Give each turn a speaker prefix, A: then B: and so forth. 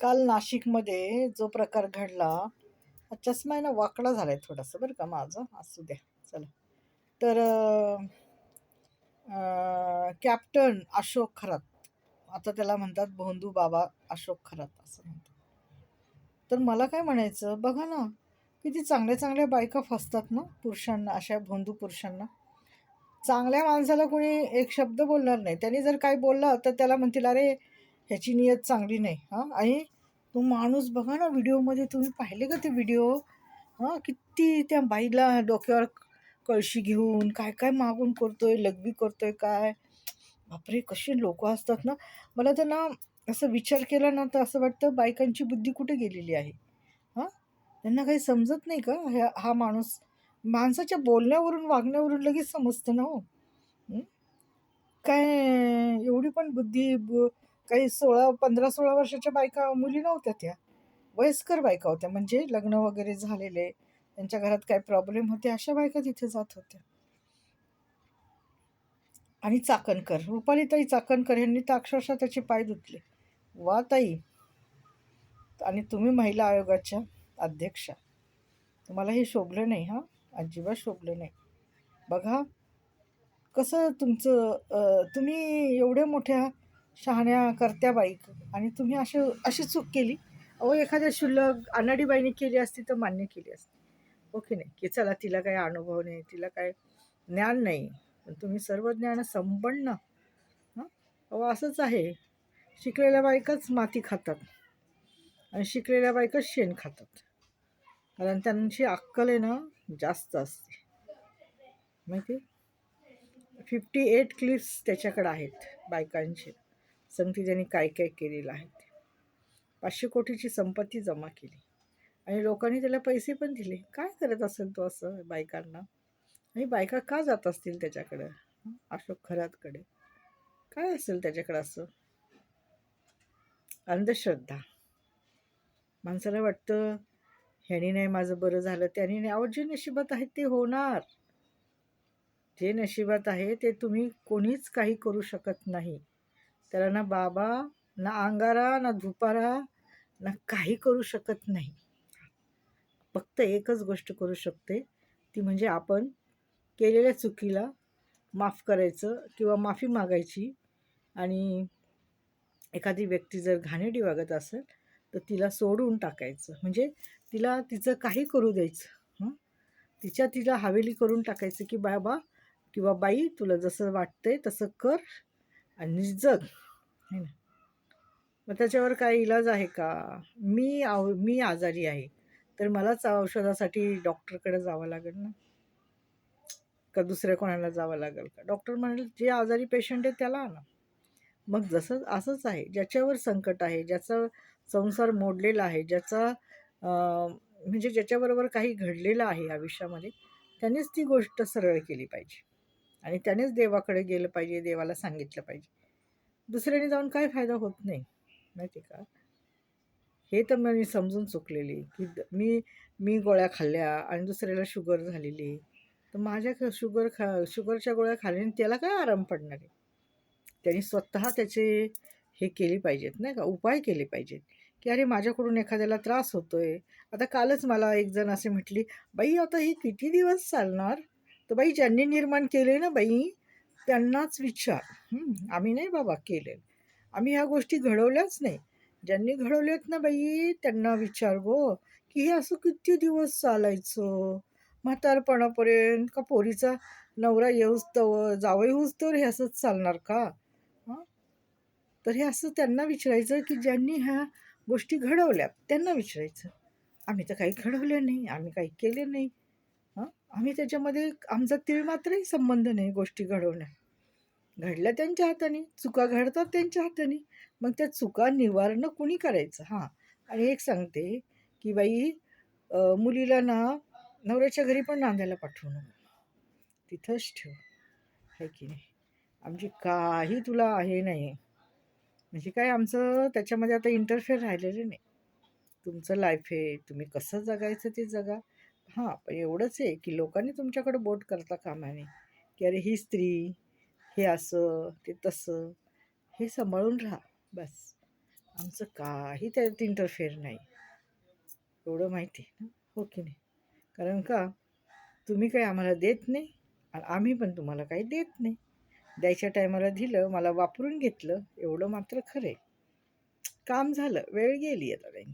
A: काल नाशिकमध्ये जो प्रकार घडला, हा चष्मा आहे ना वाकडा झालाय थोडासा बरं का माझा. असू द्या, चला. तर कॅप्टन अशोक खरात, आता त्याला म्हणतात भोंदू बाबा अशोक खरात असं म्हणतात. तर मला काय म्हणायचं, बघा ना, किती चांगल्या चांगल्या बायका फसतात ना पुरुषांना, अशा भोंदू पुरुषांना. चांगल्या माणसाला कोणी एक शब्द बोलणार नाही. त्यांनी जर काही बोललं तर त्याला म्हणतील, "अरे, ह्याची नियत चांगली नाही." हां, आणि तो माणूस बघा ना, व्हिडिओमध्ये तुम्ही पाहिले का ते व्हिडिओ? हां, किती त्या बाईला डोक्यावर कळशी घेऊन काय-काय मागून करतोय, लघवी करतोय काय. बापरे! कशी लोकं असतात ना. मला तर ना असं विचार केला ना, तर असं वाटतं बायकांची बुद्धी कुठे गेलेली आहे? हां, त्यांना काही समजत नाही का? हा माणूस माणसाच्या बोलण्यावरून, वागण्यावरून लगेच समजतं ना हो. हं. काय एवढी पण बुद्धी काही 15-16 वर्षाच्या बायका मुली नव्हत्या त्या. वयस्कर बायका होत्या, म्हणजे लग्न वगैरे झालेले, त्यांच्या घरात काही प्रॉब्लेम होते, अशा बायका तिथे जात होत्या. आणि चाकणकर, रुपालीताई चाकणकर यांनी तर अक्षरशः त्याचे पाय धुतले. "वा ताई, आणि तुम्ही महिला आयोगाच्या अध्यक्षा. तुम्हाला हे शोभलं नाही हां, अजिबात शोभलं नाही. बघा कसं तुमचं तुम्ही एवढ्या मोठ्या शहाण्या करत्या बाई आणि तुम्ही अशी चूक केली. अहो, एखाद्या क्षुल्लक अनाडी बाईने केली असती तर मान्य केली असती. हो की नाही? की चला तिला काही अनुभव नाही, तिला काय ज्ञान नाही. पण तुम्ही सर्व ज्ञान संपन्न. हां? अहो, असंच आहे. शिकलेल्या बायकाच माती खातात आणि शिकलेल्या बायकाच शेण खातात. कारण त्यांची अक्कल आहे ना जास्त असते. माहिती आहे? 58 क्लिप्स त्याच्याकडे आहेत बायकांचे. सांगते त्यांनी काय काय केलेलं आहे ते. 500 कोटीची संपत्ती जमा केली आणि लोकांनी त्याला पैसे पण दिले. काय करत असेल तो असं बायकांना? आणि बायका का जात असतील त्याच्याकडं? अशोक खरातकडे काय असेल त्याच्याकडं असं? अंधश्रद्धा. माणसाला वाटतं ह्यानी नाही माझं बरं झालं, त्यानी नाही. अहो, जे नशिबात आहे ते होणार. जे नशिबात आहे ते तुम्ही कोणीच काही करू शकत नाही. त्याला ना बाबा, ना अंगारा, ना धुपारा, ना काही करू शकत नाही. फक्त एकच गोष्ट करू शकते, ती म्हणजे आपण केलेल्या चुकीला माफ करायचं किंवा माफी मागायची. आणि एखादी व्यक्ती जर घाणेरडी वागत असेल तर तिला सोडून टाकायचं. म्हणजे तिला तिचं काही करू द्यायचं. हं? तिला हवेली करून टाकायचं की बाबा किंवा बाई, तुला जसं वाटतंय तसं कर आणि जग. है ना? मग त्याच्यावर काय इलाज आहे का? मी आजारी आहे, तर मलाच औषधासाठी डॉक्टरकडे जावं लागेल ना? का दुसऱ्या कोणाला जावं लागेल का? डॉक्टर म्हणेल जे आजारी पेशंट आहे त्याला आणा. मग असंच आहे, ज्याच्यावर संकट आहे, ज्याचा संसार मोडलेला आहे, म्हणजे ज्याच्याबरोबर काही घडलेलं आहे आयुष्यामध्ये, त्यानेच ती गोष्ट सरळ केली पाहिजे आणि त्यानेच देवाकडे गेलं पाहिजे, देवाला सांगितलं पाहिजे. दुसऱ्याने जाऊन काय फायदा होत नाही, माहिती का? हे तर मी समजून चुकलेली, की मी मी गोळ्या खाल्ल्या आणि दुसऱ्याला शुगर झालेली, तर माझ्या शुगरच्या गोळ्या खाल्ल्याने त्याला काय आराम पडणार आहे? त्यांनी स्वतः त्याचे हे केली पाहिजेत, नाही का, उपाय केले पाहिजेत, की अरे माझ्याकडून एखाद्याला त्रास होतोय. आता कालच मला एक जण असे म्हटली, "बाई, आता हे किती दिवस चालणार?" तर बाई, ज्यांनी निर्माण केले ना बाई, त्यांनाच विचार. आम्ही नाही बाबा केले. आम्ही ह्या गोष्टी घडवल्याच नाही. ज्यांनी घडवल्यात ना बाई, त्यांना विचार गो, की हे असं किती दिवस चालायचं? म्हातारपणापर्यंत का पोरीचा नवरा येऊस्तोवर, जावई होऊस्तोवर हे असंच चालणार का? हां, तर हे असं त्यांना विचारायचं, की ज्यांनी ह्या गोष्टी घडवल्यात त्यांना विचारायचं. आम्ही तर काही घडवलं नाही, आम्ही काही केले नाही. हां, आम्ही त्याच्यामध्ये आमचा तीळमात्रही संबंध नाही गोष्टी घडवण्यात. घडल्या त्यांच्या हाताने, चुका घडतात त्यांच्या हाताने. मग त्या चुका निवारणं कुणी करायचं? हां, आणि एक सांगते, की बाई, मुलीला ना नवऱ्याच्या घरी पण नांदायला पाठवू नको. तिथंच ठेव, आहे की नाही? आमची काही तुला हे नाही. म्हणजे काय आमचं त्याच्यामध्ये आता इंटरफेअर राहिलेलं नाही. तुमचं लाईफ आहे, तुम्ही कसं जगायचं ते जगा. हां, पण एवढंच आहे, की लोकांनी तुमच्याकडे बोट करता कामा नये, की अरे ही स्त्री, हे असं, ते तसं. हे सांभाळून राहा बस. आमचं काही त्यात इंटरफेअर नाही, एवढं माहिती आहे ना, हो की नाही? कारण का तुम्ही काही आम्हाला देत नाही आणि आम्ही पण तुम्हाला काही देत नाही. द्यायच्या टायमाला दिलं, मला वापरून घेतलं, एवढं मात्र खरं आहे. काम झालं, वेळ गेली आता काही.